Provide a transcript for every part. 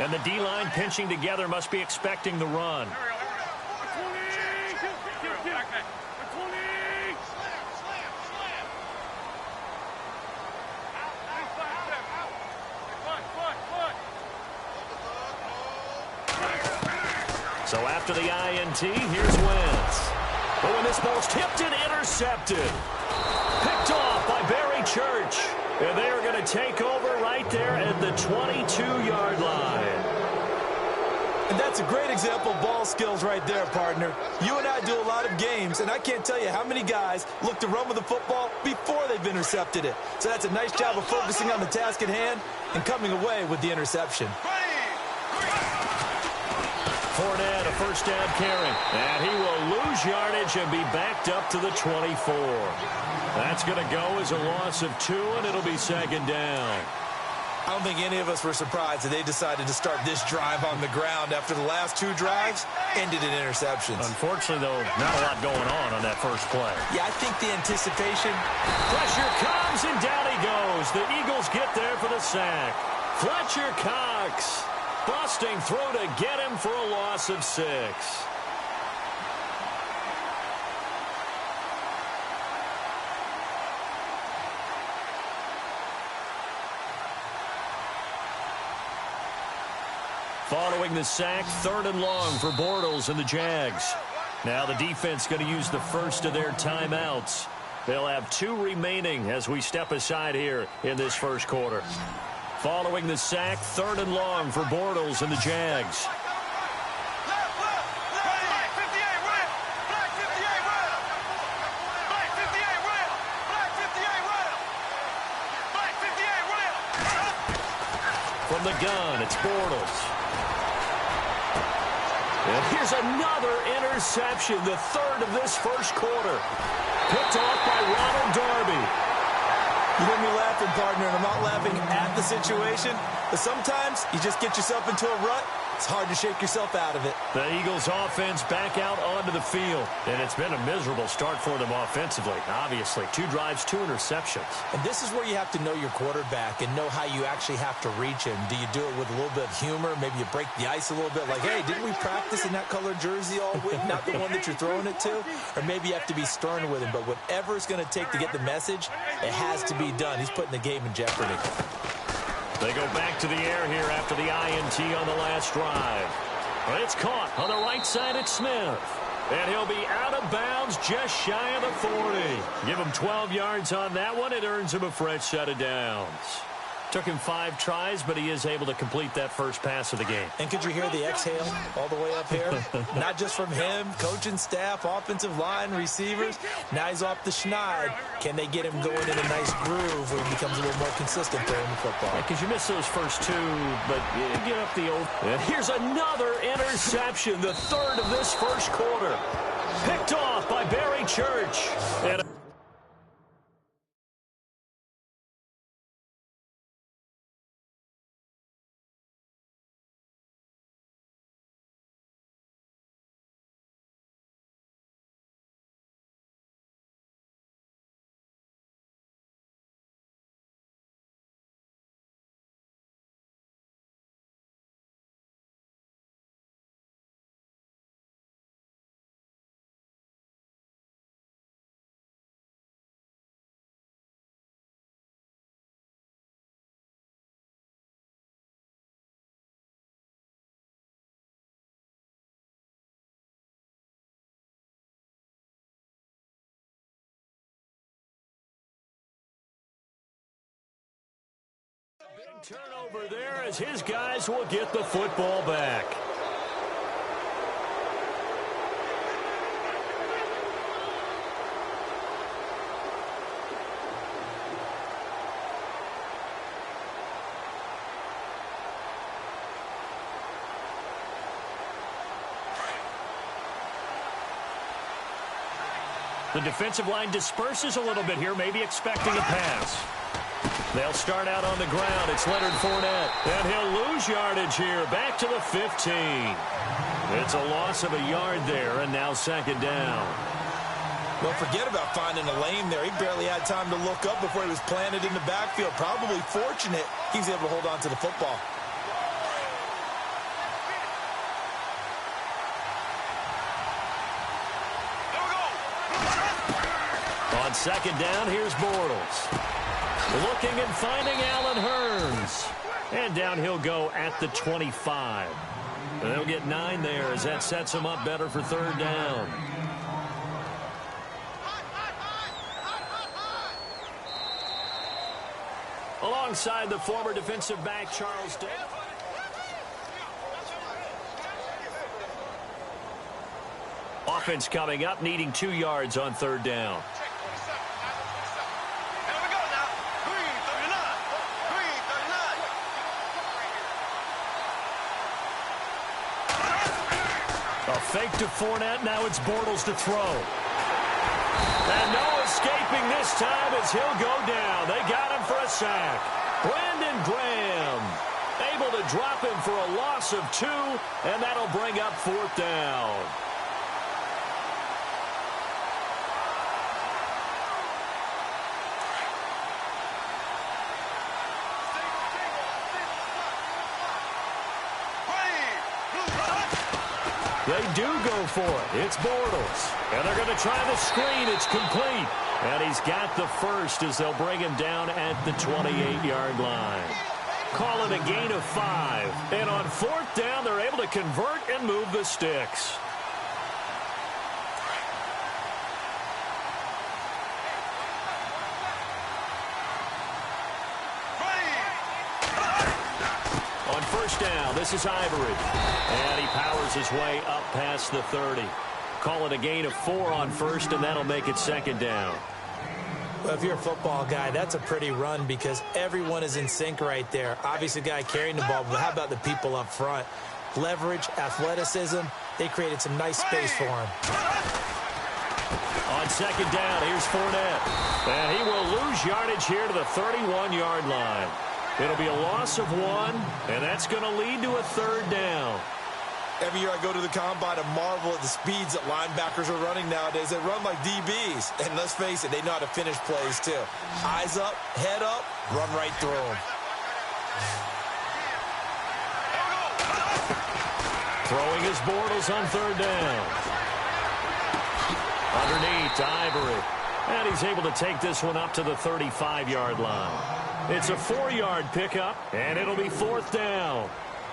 And the D-line pinching together must be expecting the run. So after the INT, here's Wentz. Oh, and this ball's tipped and intercepted. Picked off by Barry Church. And they are going to take over right there at the 22-yard line. And that's a great example of ball skills right there, partner. You and I do a lot of games, and I can't tell you how many guys look to run with the football before they've intercepted it. So that's a nice job of focusing on the task at hand and coming away with the interception. Fournette, a first down carry. And he will lose yardage and be backed up to the 24. That's going to go as a loss of 2, and it'll be second down. I don't think any of us were surprised that they decided to start this drive on the ground after the last 2 drives ended in interceptions. Unfortunately, though, not a lot going on that first play. Yeah, I think the anticipation. Pressure comes, and down he goes. The Eagles get there for the sack. Fletcher Cox busting through to get him for a loss of 6. Following the sack, 3rd and long for Bortles and the Jags. Now the defense going to use the first of their timeouts. They'll have 2 remaining as we step aside here in this first quarter. Following the sack, 3rd and long for Bortles and the Jags. From the gun, it's Bortles. And here's another interception, the 3rd of this first quarter. Picked off by Ronald Darby. You hear me laughing, partner, and I'm not laughing at the situation, but sometimes you just get yourself into a rut. It's hard to shake yourself out of it. The Eagles offense back out onto the field, and it's been a miserable start for them offensively. Obviously, 2 drives, 2 interceptions. And this is where you have to know your quarterback and know how you actually have to reach him. Do you do it with a little bit of humor? Maybe you break the ice a little bit, like, hey, didn't we practice in that colored jersey all week, not the one that you're throwing it to? Or maybe you have to be stern with him, but whatever it's going to take to get the message, it has to be done. He's putting the game in jeopardy. They go back to the air here after the INT on the last drive. But it's caught on the right side at Smith. And he'll be out of bounds just shy of the 40. Give him 12 yards on that one. It earns him a fresh set of downs. Took him 5 tries, but he is able to complete that first pass of the game. And could you hear the exhale all the way up here? Not just from him, coaching staff, offensive line, receivers. Now he's off the schneid. Can they get him going in a nice groove where he becomes a little more consistent throwing the football? Because you miss those first 2, but you get up the old. And here's another interception, the 3rd of this first quarter. Picked off by Barry Church. And big turnover there as his guys will get the football back. The defensive line disperses a little bit here, maybe expecting a pass. They'll start out on the ground. It's Leonard Fournette. And he'll lose yardage here. Back to the 15. It's a loss of a yard there, and now second down. Well, forget about finding a lane there. He barely had time to look up before he was planted in the backfield. Probably fortunate he was able to hold on to the football. On second down, here's Bortles. Looking and finding Allen Hurns. And down he'll go at the 25. They'll get 9 there as that sets him up better for third down. Alongside the former defensive back, Charles Day. Offense coming up, needing 2 yards on third down. A fake to Fournette. Now it's Bortles to throw. And no escaping this time as he'll go down. They got him for a sack. Brandon Graham able to drop him for a loss of 2, and that'll bring up fourth down. They do go for it. It's Bortles. And they're going to try the screen. It's complete. And he's got the first as they'll bring him down at the 28-yard line. Call it a gain of 5. And on fourth down, they're able to convert and move the sticks. On first down, this is Ivory. And he powers his way up past the 30. Call it a gain of 4 on first, and that'll make it second down. Well, if you're a football guy, that's a pretty run because everyone is in sync right there. Obviously, the guy carrying the ball, but how about the people up front? Leverage, athleticism, they created some nice space for him. On second down, here's Fournette. And he will lose yardage here to the 31-yard line. It'll be a loss of 1, and that's going to lead to a third down. Every year I go to the combine and marvel at the speeds that linebackers are running nowadays. They run like DBs. And let's face it, they know how to finish plays too. Eyes up, head up, run right through them. Throwing his Bortles on third down. Underneath to Ivory. And he's able to take this one up to the 35-yard line. It's a 4-yard pickup, and it'll be fourth down.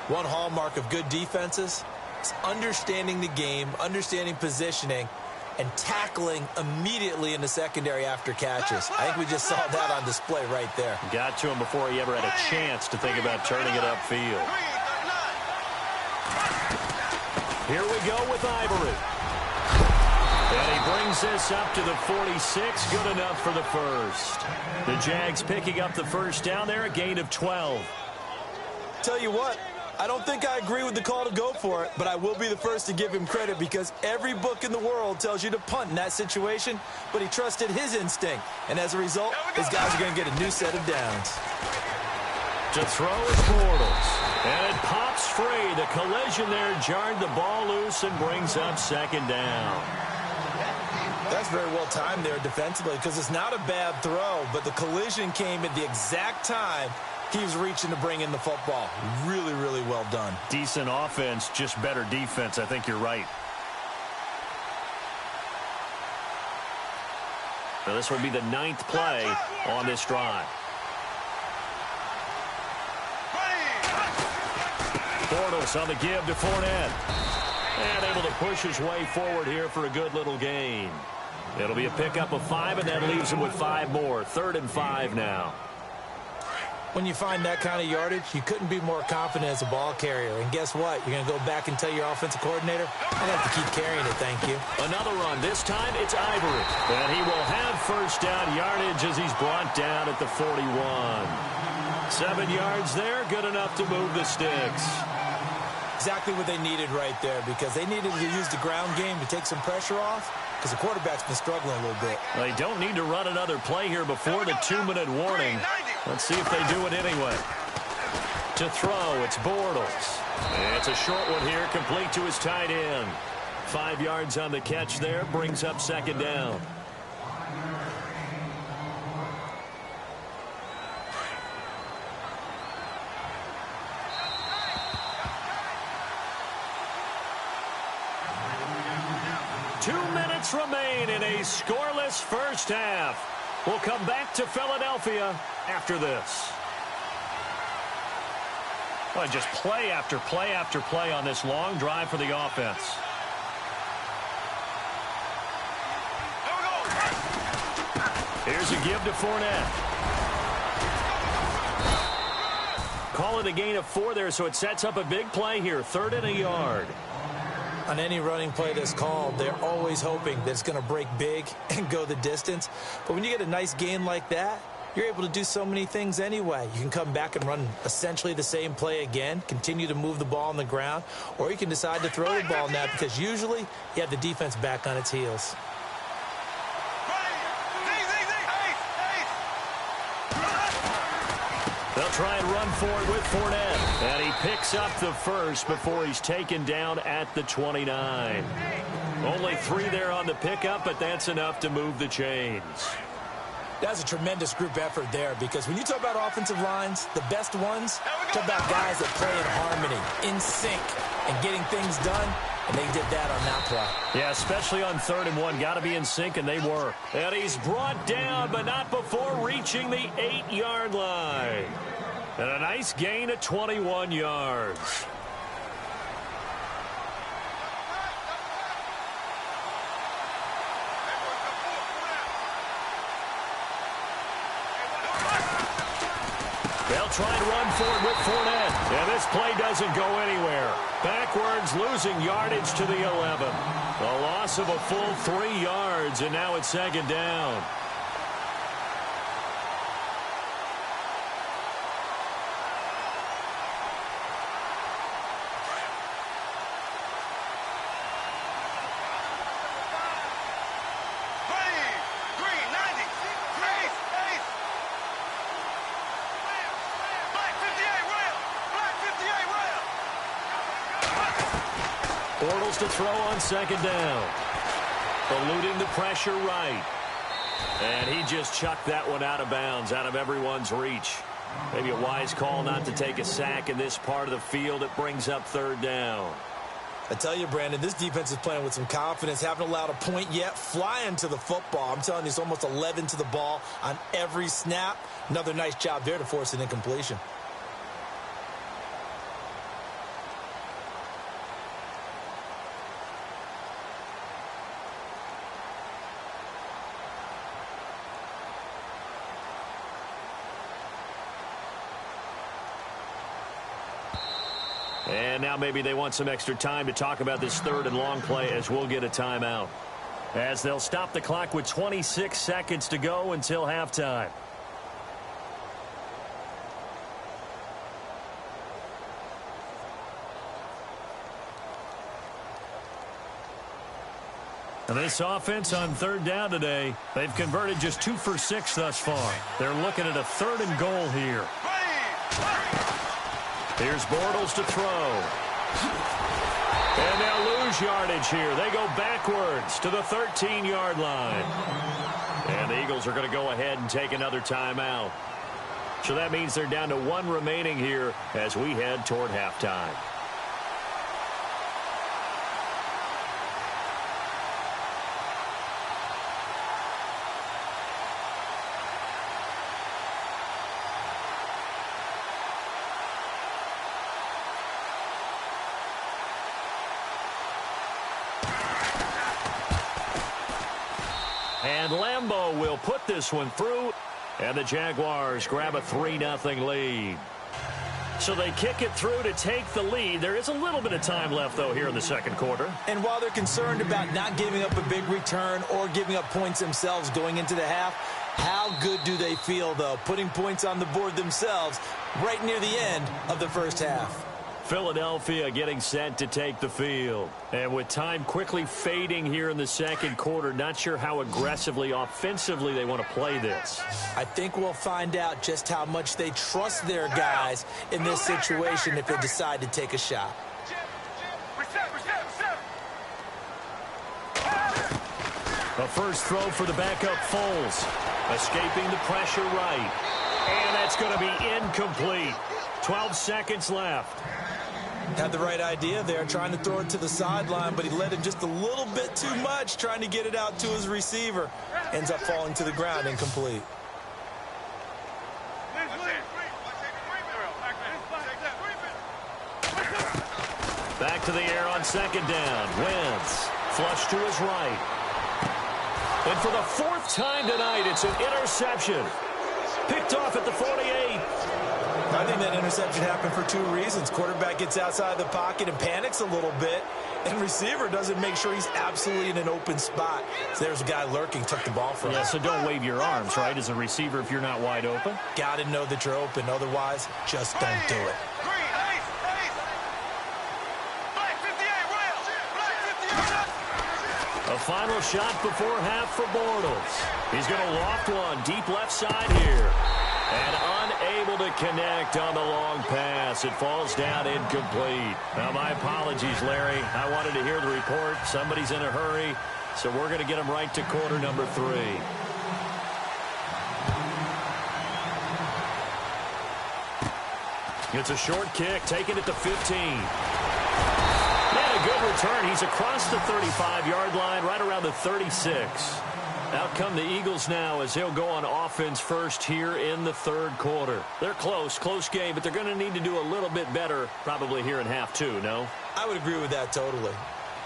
One hallmark of good defenses is understanding the game, understanding positioning, and tackling immediately in the secondary after catches. I think we just saw that on display right there. Got to him before he ever had a chance to think about turning it upfield. Here we go with Ivory. And he brings this up to the 46. Good enough for the first. The Jags picking up the first down there, a gain of 12. Tell you what, I don't think I agree with the call to go for it, but I will be the first to give him credit because every book in the world tells you to punt in that situation, but he trusted his instinct. And as a result, his guys are going to get a new set of downs. To throw is Bortles. And it pops free. The collision there jarred the ball loose and brings up second down. That's very well timed there defensively because it's not a bad throw, but the collision came at the exact time he was reaching to bring in the football. Really, really well done. Decent offense, just better defense. I think you're right. Now this would be the 9th play on this drive. Bortles on the give to Fournette. And able to push his way forward here for a good little gain. It'll be a pickup of 5, and that leaves him with 5 more. 3rd and 5 now. When you find that kind of yardage, you couldn't be more confident as a ball carrier. And guess what? You're going to go back and tell your offensive coordinator, I have to keep carrying it, thank you. Another run. This time it's Ivory. And he will have first down yardage as he's brought down at the 41. 7 yards there, good enough to move the sticks. Exactly what they needed right there because they needed to use the ground game to take some pressure off because the quarterback's been struggling a little bit. They don't need to run another play here before the 2-minute warning. Let's see if they do it anyway. To throw, it's Bortles. And it's a short one here, complete to his tight end. 5 yards on the catch there, brings up second down. 2 minutes remain in a scoreless first half. We'll come back to Philadelphia after this. Well, just play after play after play on this long drive for the offense. Here's a give to Fournette. Call it a gain of 4 there, so it sets up a big play here. 3rd and a yard. On any running play that's called, they're always hoping that it's going to break big and go the distance. But when you get a nice gain like that, you're able to do so many things anyway. You can come back and run essentially the same play again, continue to move the ball on the ground, or you can decide to throw the ball now because usually you have the defense back on its heels. They'll try and run for it with Fournette. And he picks up the first before he's taken down at the 29. Only 3 there on the pickup, but that's enough to move the chains. That's a tremendous group effort there because when you talk about offensive lines, the best ones, talk about guys that play in harmony, in sync, and getting things done, and they did that on that play. Yeah, especially on 3rd and 1. Got to be in sync, and they were. And he's brought down, but not before reaching the 8-yard line. And a nice gain of 21 yards. They'll try and run for it with Fournette. And this play doesn't go anywhere. Backwards, losing yardage to the 11. A loss of a full 3 yards, and now it's 2nd down. Bortles to throw on 2nd down. Eluding the pressure right. And he just chucked that one out of bounds, out of everyone's reach. Maybe a wise call not to take a sack in this part of the field. It brings up 3rd down. I tell you, Brandon, this defense is playing with some confidence. Haven't allowed a point yet. Flying to the football. I'm telling you, it's almost 11 to the ball on every snap. Another nice job there to force an incompletion. And now maybe they want some extra time to talk about this 3rd and long play as we'll get a timeout. As they'll stop the clock with 26 seconds to go until halftime. And this offense on 3rd down today, they've converted just 2 for 6 thus far. They're looking at a 3rd and goal here. Here's Bortles to throw. And they'll lose yardage here. They go backwards to the 13-yard line. And the Eagles are going to go ahead and take another timeout. So that means they're down to 1 remaining here as we head toward halftime. And Lambeau will put this one through, and the Jaguars grab a 3-0 lead. So they kick it through to take the lead. There is a little bit of time left, though, here in the 2nd quarter. And while they're concerned about not giving up a big return or giving up points themselves going into the half, how good do they feel, though, putting points on the board themselves right near the end of the first half? Philadelphia getting set to take the field. And with time quickly fading here in the 2nd quarter, not sure how aggressively, offensively they want to play this. I think we'll find out just how much they trust their guys in this situation if they decide to take a shot. A first throw for the backup Foles. Escaping the pressure right. And that's going to be incomplete. 12 seconds left. Had the right idea there, trying to throw it to the sideline, but he let it just a little bit too much, trying to get it out to his receiver. Ends up falling to the ground, incomplete. Back to the air on second down. Wentz, flush to his right. And for the fourth time tonight, it's an interception. Picked off at the 48. I think that interception happened for two reasons. Quarterback gets outside the pocket and panics a little bit, and receiver doesn't make sure he's absolutely in an open spot. So there's a guy lurking, took the ball from him. Yeah, so don't wave your arms, right, as a receiver if you're not wide open. Got to know that you're open. Otherwise, just don't do it. A final shot before half for Bortles. He's going to loft one deep left side here. And unable to connect on the long pass. It falls down incomplete. Now, my apologies, Larry. I wanted to hear the report. Somebody's in a hurry, so we're going to get him right to quarter number 3. It's a short kick, taking it to 15. And a good return. He's across the 35-yard line, right around the 36. Out come the Eagles now as they'll go on offense first here in the third quarter. They're close game, but they're going to need to do a little bit better probably here in half 2, no? I would agree with that totally.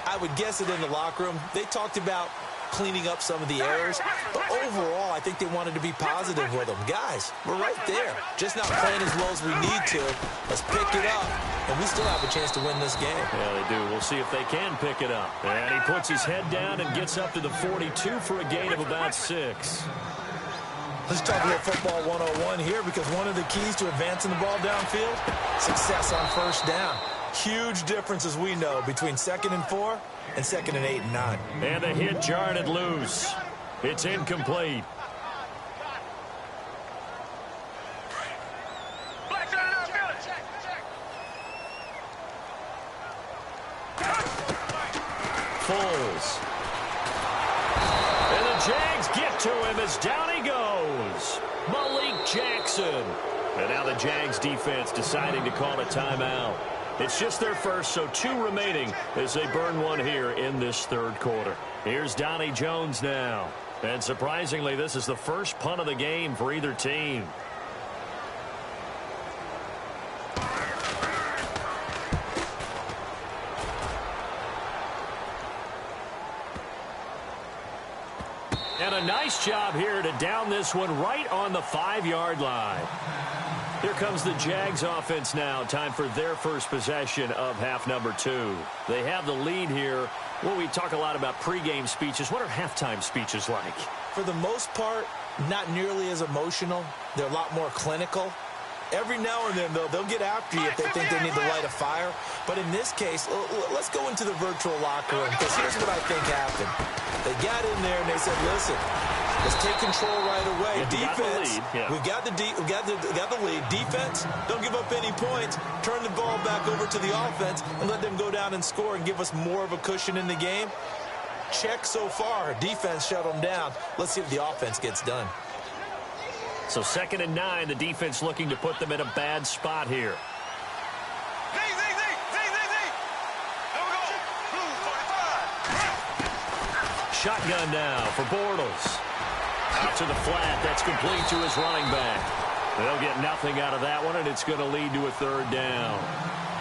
I would guess it in the locker room. They talked about cleaning up some of the errors, but overall, I think they wanted to be positive with them. Guys, we're right there. Just not playing as well as we need to. Let's pick it up, and we still have a chance to win this game. Yeah, they do. We'll see if they can pick it up. And he puts his head down and gets up to the 42 for a gain of about 6. Let's talk a little football 101 here, because one of the keys to advancing the ball downfield, success on first down. Huge difference, as we know, between 2nd and 4 and 2nd and 8 and 9. And the hit jarred it loose. It's incomplete. Foles. And the Jags get to him as down he goes. Malik Jackson. And now the Jags defense deciding to call a timeout. It's just their first, so 2 remaining as they burn one here in this third quarter. Here's Donnie Jones now. And surprisingly, this is the first punt of the game for either team. And a nice job here to down this one right on the 5-yard line. Here comes the Jags offense now. Time for their first possession of half number 2. They have the lead here. Well, we talk a lot about pregame speeches. What are halftime speeches like? For the most part, not nearly as emotional. They're a lot more clinical. Every now and then, though, they'll get after you if they think they need to light a fire. But in this case, let's go into the virtual locker room, because here's what I think happened. They got in there and they said, listen, let's take control right away. Defense, we got the lead. Defense, don't give up any points. Turn the ball back over to the offense and let them go down and score and give us more of a cushion in the game. Check so far. Defense shut them down. Let's see if the offense gets done. So 2nd and 9, the defense looking to put them in a bad spot here. Shotgun now for Bortles. Out to the flat. That's complete to his running back. They'll get nothing out of that one, and it's going to lead to a 3rd down.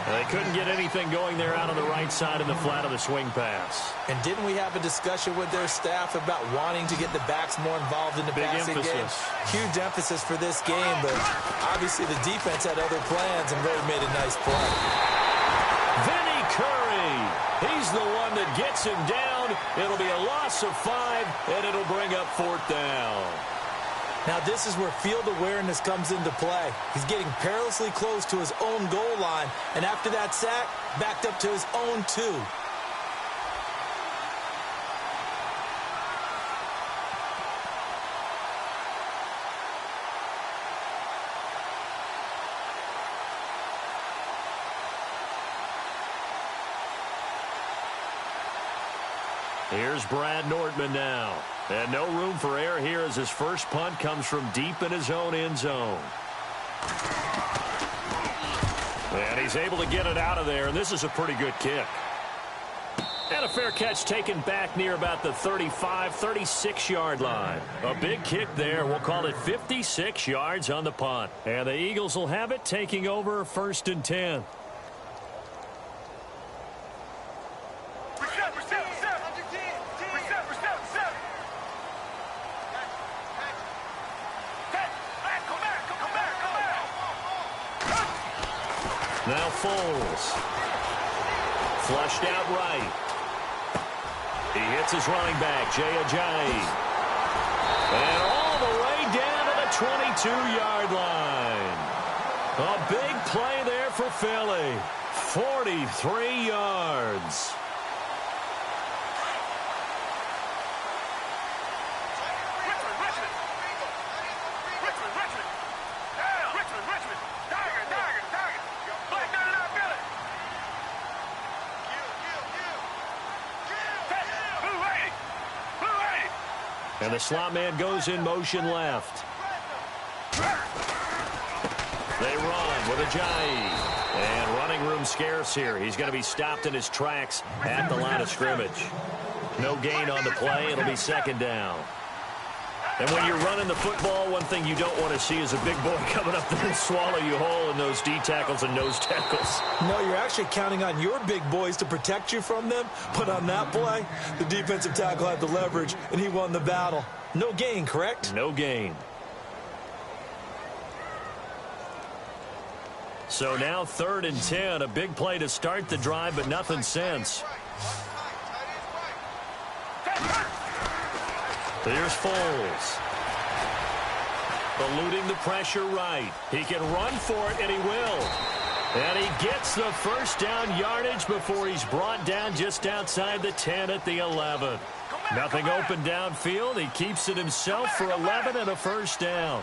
They couldn't get anything going there out on the right side in the flat of the swing pass. And didn't we have a discussion with their staff about wanting to get the backs more involved in the passing game? Huge emphasis for this game, but obviously the defense had other plans and really made a nice play. Vinny Curry. He's the one that gets him down. It'll be a loss of 5, and it'll bring up 4th down. Now, this is where field awareness comes into play. He's getting perilously close to his own goal line, and after that sack, backed up to his own 2. Here's Brad Nordman now. And no room for error here as his first punt comes from deep in his own end zone. And he's able to get it out of there, and this is a pretty good kick. And a fair catch taken back near about the 35, 36-yard line. A big kick there. We'll call it 56 yards on the punt. And the Eagles will have it, taking over 1st and 10. Now Foles. Flushed out right. He hits his running back, Jay Ajayi. And all the way down to the 22-yard line. A big play there for Philly. 43 yards. And the slot man goes in motion left. They run with Ajayi. And running room scarce here. He's going to be stopped in his tracks at the line of scrimmage. No gain on the play. It'll be 2nd down. And when you're running the football, one thing you don't want to see is a big boy coming up there and swallow you whole in those D tackles and nose tackles. No, you're actually counting on your big boys to protect you from them. But on that play, the defensive tackle had the leverage, and he won the battle. No gain, correct? No gain. So now 3rd and 10. A big play to start the drive, but nothing since. Here's Foles. Eluding the pressure right. He can run for it, and he will. And he gets the 1st down yardage before he's brought down just outside the 10 at the 11. Nothing open downfield. He keeps it himself for 11 and a 1st down.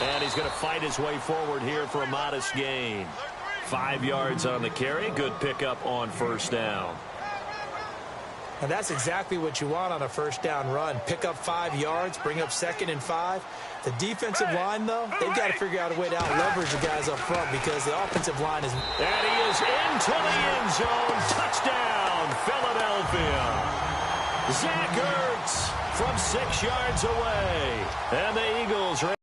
And he's going to fight his way forward here for a modest gain. 5 yards on the carry. Good pickup on 1st down. And that's exactly what you want on a 1st down run. Pick up 5 yards, bring up 2nd and 5. The defensive line, though, they've got to figure out a way to out-leverage the guys up front because the offensive line is... And he is into the end zone. Touchdown, Philadelphia. Zach Ertz from 6 yards away. And the Eagles are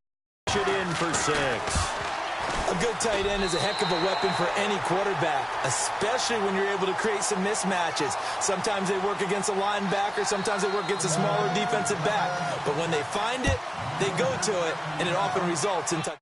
it in for 6. A good tight end is a heck of a weapon for any quarterback, especially when you're able to create some mismatches. Sometimes they work against a linebacker, sometimes they work against a smaller defensive back. But when they find it, they go to it, and it often results in touchdowns.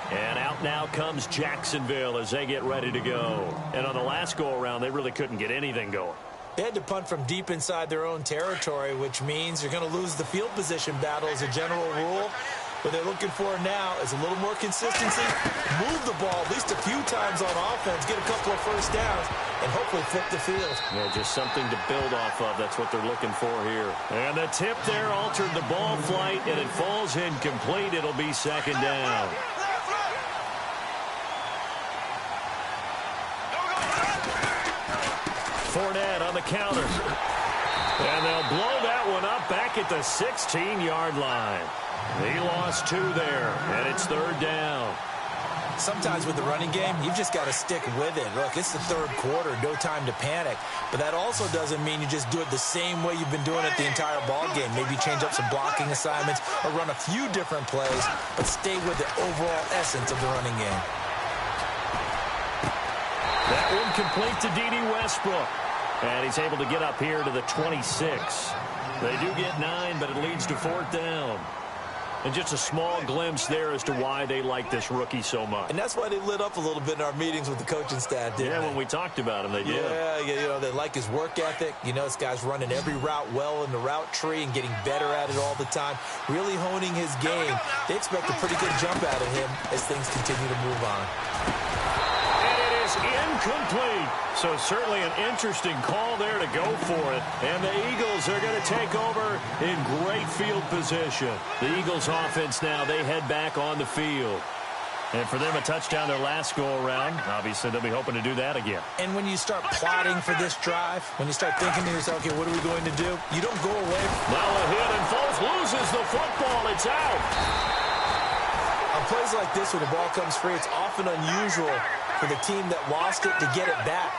And out now comes Jacksonville as they get ready to go. And on the last go-around, they really couldn't get anything going. They had to punt from deep inside their own territory, which means you're going to lose the field position battle as a general rule. What they're looking for now is a little more consistency, move the ball at least a few times on offense, get a couple of 1st downs, and hopefully flip the field. Yeah, just something to build off of. That's what they're looking for here. And the tip there altered the ball flight, and it falls incomplete. It'll be 2nd down. Fournette on the counter. And they'll blow that one up back at the 16-yard line. He lost 2 there, and it's 3rd down. Sometimes with the running game, you've just got to stick with it. Look, it's the 3rd quarter, no time to panic. But that also doesn't mean you just do it the same way you've been doing it the entire ball game. Maybe change up some blocking assignments or run a few different plays, but stay with the overall essence of the running game. That one complete to D.D. Westbrook. And he's able to get up here to the 26. They do get 9, but it leads to 4th down. And just a small glimpse there as to why they like this rookie so much. And that's why they lit up a little bit in our meetings with the coaching staff, didn't they? When we talked about him, they did. Yeah, you know, they like his work ethic. You know, this guy's running every route well in the route tree and getting better at it all the time, really honing his game. They expect a pretty good jump out of him as things continue to move on. And it is incomplete. So certainly an interesting call there to go for it. And the Eagles are going to take over in great field position. The Eagles offense now, they head back on the field. And for them, a touchdown their last go-around. Obviously, they'll be hoping to do that again. And when you start plotting for this drive, when you start thinking to yourself, okay, what are we going to do? You don't go away. Now a hit, and Foles loses the football. It's out. On plays like this, where the ball comes free, it's often unusual for the team that lost it to get it back.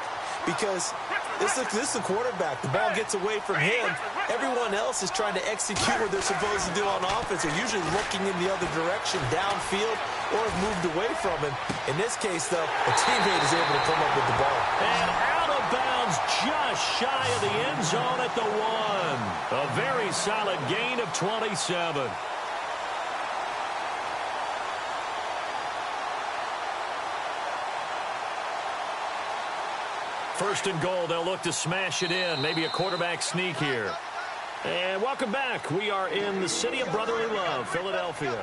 Because this is the quarterback. The ball gets away from him. Everyone else is trying to execute what they're supposed to do on offense. They're usually looking in the other direction, downfield, or have moved away from him. In this case, though, a teammate is able to come up with the ball. And out of bounds, just shy of the end zone at the 1. A very solid gain of 27. First and goal, they'll look to smash it in. Maybe a quarterback sneak here. And welcome back. We are in the city of brotherly love, Philadelphia.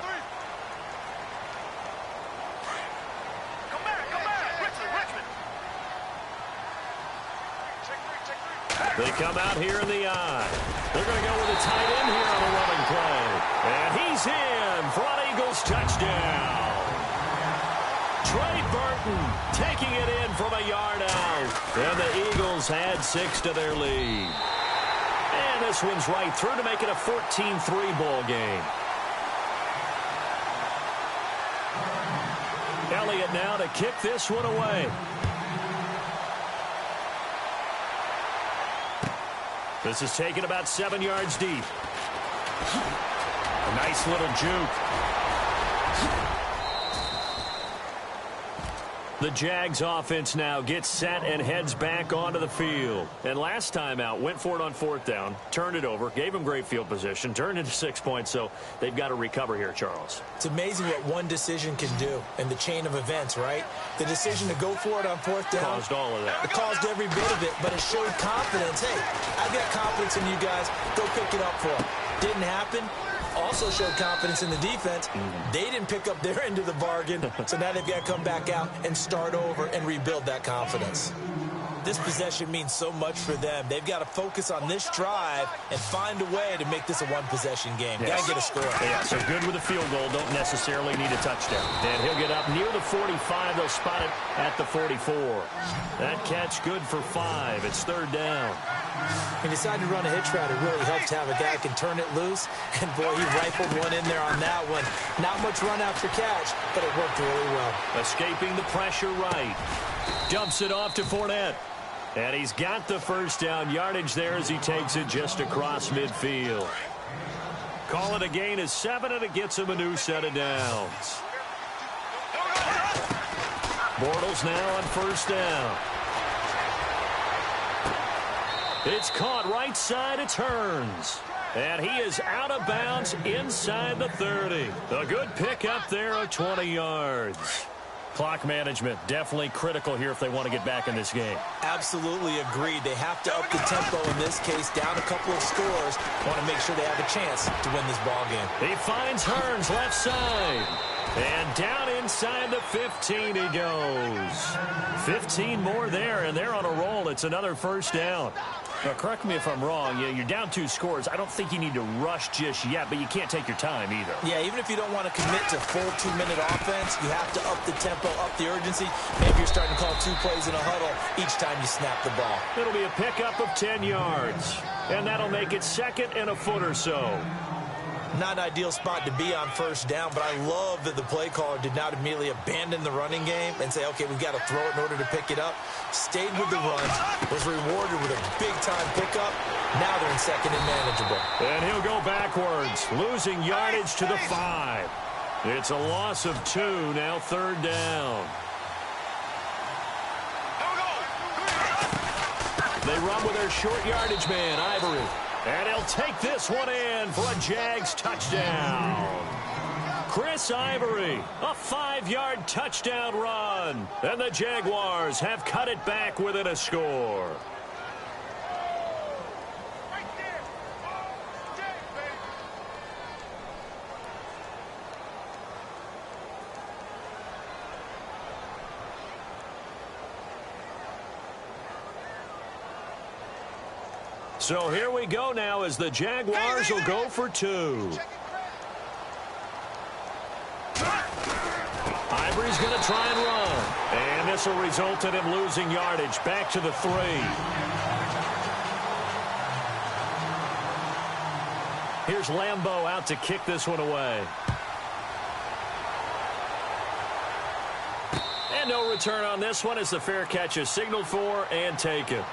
They come out here in the eye. They're going to go with a tight end here on the running play. And he's in for an Eagles touchdown. Trey Burton taking it in from a yard out. And the Eagles add 6 to their lead. And this one's right through to make it a 14-3 ball game. Elliott now to kick this one away. This is taken about 7 yards deep. A nice little juke. The Jags offense now gets set and heads back onto the field. And last time out, went for it on 4th down, turned it over, gave them great field position, turned into 6 points, so they've got to recover here, Charles. It's amazing what one decision can do in the chain of events, right? The decision to go for it on 4th down. Caused all of that. It caused every bit of it, but it showed confidence. Hey, I've got confidence in you guys. Go pick it up for them. Didn't happen. Also showed confidence in the defense. They didn't pick up their end of the bargain, so now they've got to come back out and start over and rebuild that confidence. This possession means so much for them. They've got to focus on this drive and find a way to make this a one-possession game. Yes. Got to get a score. Yeah, so good with a field goal. Don't necessarily need a touchdown. And he'll get up near the 45. They'll spot it at the 44. That catch good for 5. It's 3rd down. When you decide to run a hitch route, it really helps to have a guy who can turn it loose. And, boy, he rifled one in there on that one. Not much run after catch, but it worked really well. Escaping the pressure right. Dumps it off to Fournette. And he's got the first down yardage there as he takes it just across midfield. Call it a gain of 7, and it gets him a new set of downs. Bortles now on 1st down. It's caught right side. It's Hearns. And he is out of bounds inside the 30. A good pick up there of 20 yards. Clock management definitely critical here if they want to get back in this game. Absolutely agreed. They have to up the tempo in this case, down a couple of scores. Want to make sure they have a chance to win this ball game. He finds Hearns left side. And down inside the 15 he goes. 15 more there, and they're on a roll. It's another first down. Now, correct me if I'm wrong. You're down 2 scores. I don't think you need to rush just yet, but you can't take your time either. Yeah, even if you don't want to commit to full 2-minute offense, you have to up the tempo, up the urgency. Maybe you're starting to call 2 plays in a huddle each time you snap the ball. It'll be a pickup of 10 yards, and that'll make it 2nd and a foot or so. Not an ideal spot to be on 1st down, but I love that the play caller did not immediately abandon the running game and say, okay, we've got to throw it in order to pick it up. Stayed with the run, was rewarded with a big-time pickup. Now they're in 2nd and manageable. And he'll go backwards, losing yardage to the 5. It's a loss of 2, now 3rd down. They run with their short yardage man, Ivory. And he'll take this one in for a Jags touchdown. Chris Ivory, a 5-yard touchdown run. And the Jaguars have cut it back within a score. So here we go now as the Jaguars will go for 2. Ivory's going to try and run. And this will result in him losing yardage. Back to the 3. Here's Leemo out to kick this one away. And no return on this one as the fair catch is signaled for and taken.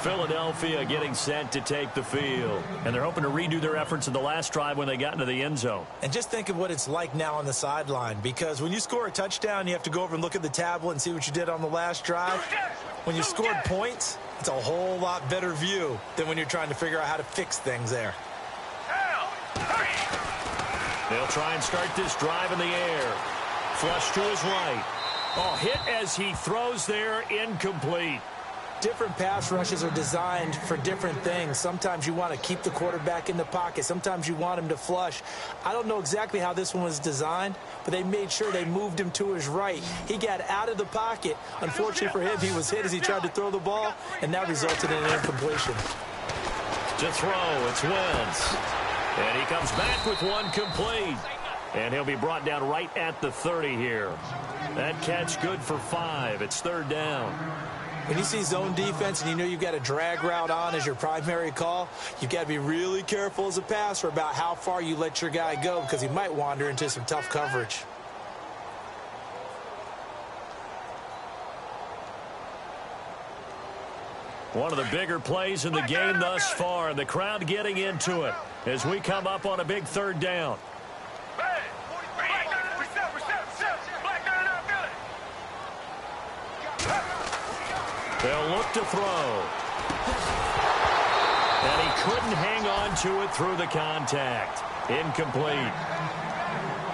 Philadelphia getting set to take the field. And they're hoping to redo their efforts in the last drive when they got into the end zone. And just think of what it's like now on the sideline, because when you score a touchdown, you have to go over and look at the tablet and see what you did on the last drive. When you scored points, it's a whole lot better view than when you're trying to figure out how to fix things there. They'll try and start this drive in the air. Flush to his right. Oh, hit as he throws there, incomplete. Different pass rushes are designed for different things. Sometimes you want to keep the quarterback in the pocket. Sometimes you want him to flush. I don't know exactly how this one was designed, but they made sure they moved him to his right. He got out of the pocket. Unfortunately for him, he was hit as he tried to throw the ball, and that resulted in an incompletion. To throw, it's Wentz. And he comes back with one complete. And he'll be brought down right at the 30 here. That catch good for 5. It's 3rd down. When you see zone defense and you know you've got a drag route on as your primary call, you've got to be really careful as a passer about how far you let your guy go, because he might wander into some tough coverage. One of the bigger plays in the game thus far, and the crowd getting into it as we come up on a big 3rd down. They'll look to throw. And he couldn't hang on to it through the contact. Incomplete.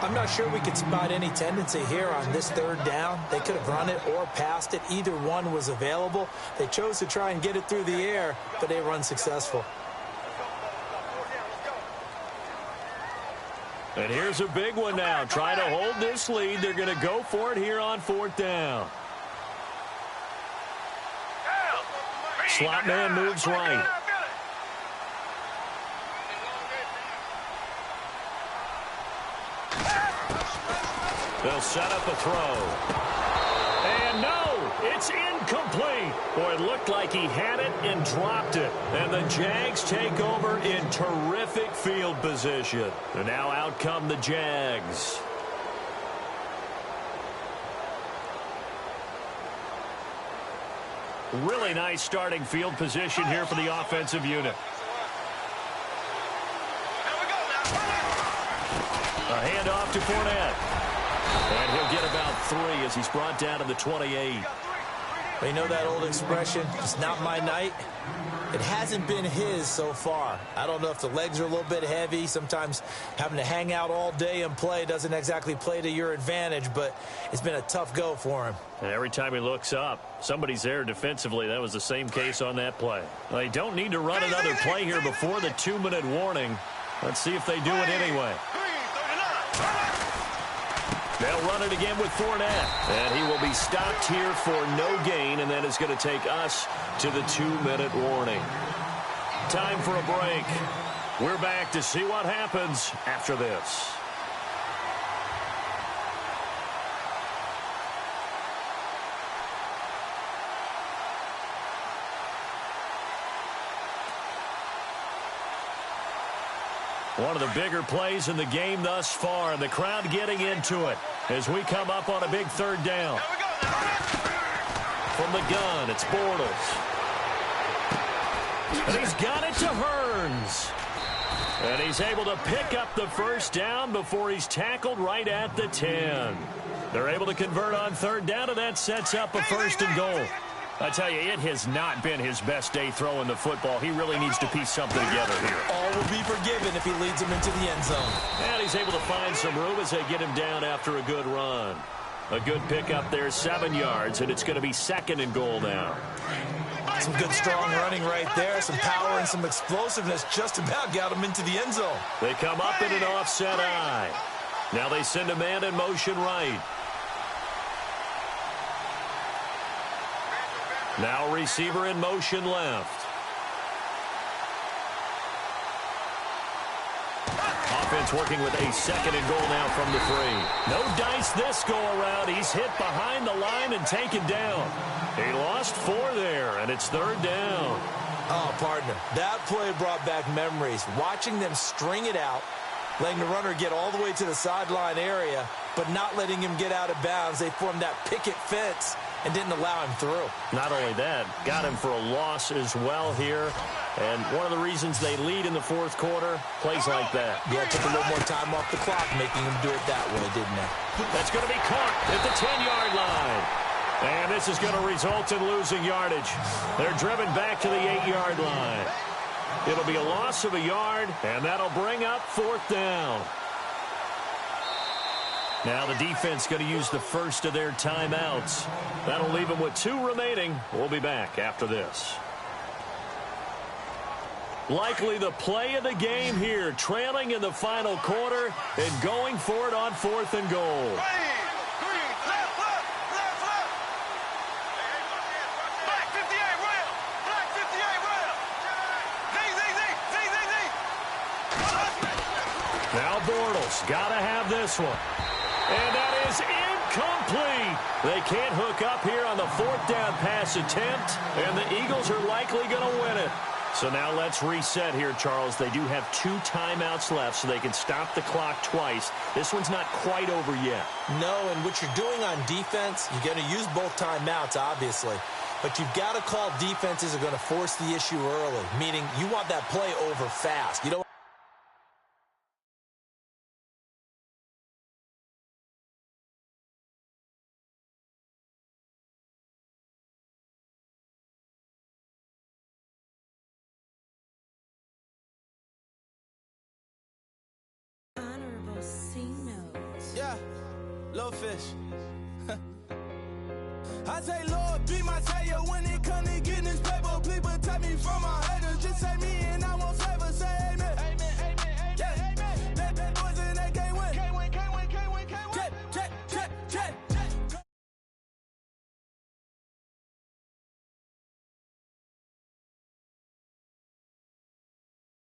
I'm not sure we could spot any tendency here on this 3rd down. They could have run it or passed it. Either one was available. They chose to try and get it through the air, but they were unsuccessful. And here's a big one now. Trying to hold this lead. They're going to go for it here on 4th down. Slot man moves right. They'll set up a throw. And no, it's incomplete. Boy, it looked like he had it and dropped it. And the Jags take over in terrific field position. And now out come the Jags. Really nice starting field position here for the offensive unit. A handoff to Fournette. And he'll get about 3 as he's brought down to the 28. Well, you know that old expression, it's not my night. It hasn't been his so far. I don't know if the legs are a little bit heavy. Sometimes having to hang out all day and play doesn't exactly play to your advantage, but it's been a tough go for him. And every time he looks up, somebody's there defensively. That was the same case on that play. They don't need to run another play here before the 2-minute warning. Let's see if they do it anyway. They'll run it again with Fournette. And he will be stopped here for no gain, and that is going to take us to the 2-minute warning. Time for a break. We're back to see what happens after this. One of the bigger plays in the game thus far, and the crowd getting into it as we come up on a big 3rd down. From the gun, it's Bortles. And he's got it to Hearns. And he's able to pick up the 1st down before he's tackled right at the 10. They're able to convert on 3rd down, and that sets up a 1st and goal. I tell you, it has not been his best day throwing the football. He really needs to piece something together here. All will be forgiven if he leads them into the end zone. And he's able to find some room as they get him down after a good run. A good pickup there, 7 yards, and it's going to be 2nd and goal now. Some good, strong running right there. Some power and some explosiveness just about got him into the end zone. They come up in an offset eye. Now they send a man in motion right. Now receiver in motion left. Off defense working with a second and goal now from the 3. No dice this go-around. He's hit behind the line and taken down. He lost 4 there, and it's 3rd down. Oh, partner, that play brought back memories. Watching them string it out, letting the runner get all the way to the sideline area, but not letting him get out of bounds. They formed that picket fence and didn't allow him through. Not only that, got him for a loss as well here. And one of the reasons they lead in the 4th quarter, plays like that. Yeah, took a little more time off the clock, making him do it that way, didn't they? That's going to be caught at the 10-yard line. And this is going to result in losing yardage. They're driven back to the 8-yard line. It'll be a loss of a yard, and that'll bring up 4th down. Now the defense going to use the first of their timeouts. That'll leave them with 2 remaining. We'll be back after this. Likely the play of the game here, trailing in the final quarter and going for it on 4th and goal. Now Bortles got to have this one. And that is incomplete. They can't hook up here on the 4th down pass attempt, and the Eagles are likely going to win it. So now let's reset here, Charles. They do have 2 timeouts left, so they can stop the clock twice. This one's not quite over yet. No, and what you're doing on defense, you're going to use both timeouts, obviously. But you've got to call defenses are going to force the issue early, meaning you want that play over fast. You don't Yeah, little fish. I say, Lord, be my savior when it comes to getting this paper. Please protect me from my haters. Just say me and I won't say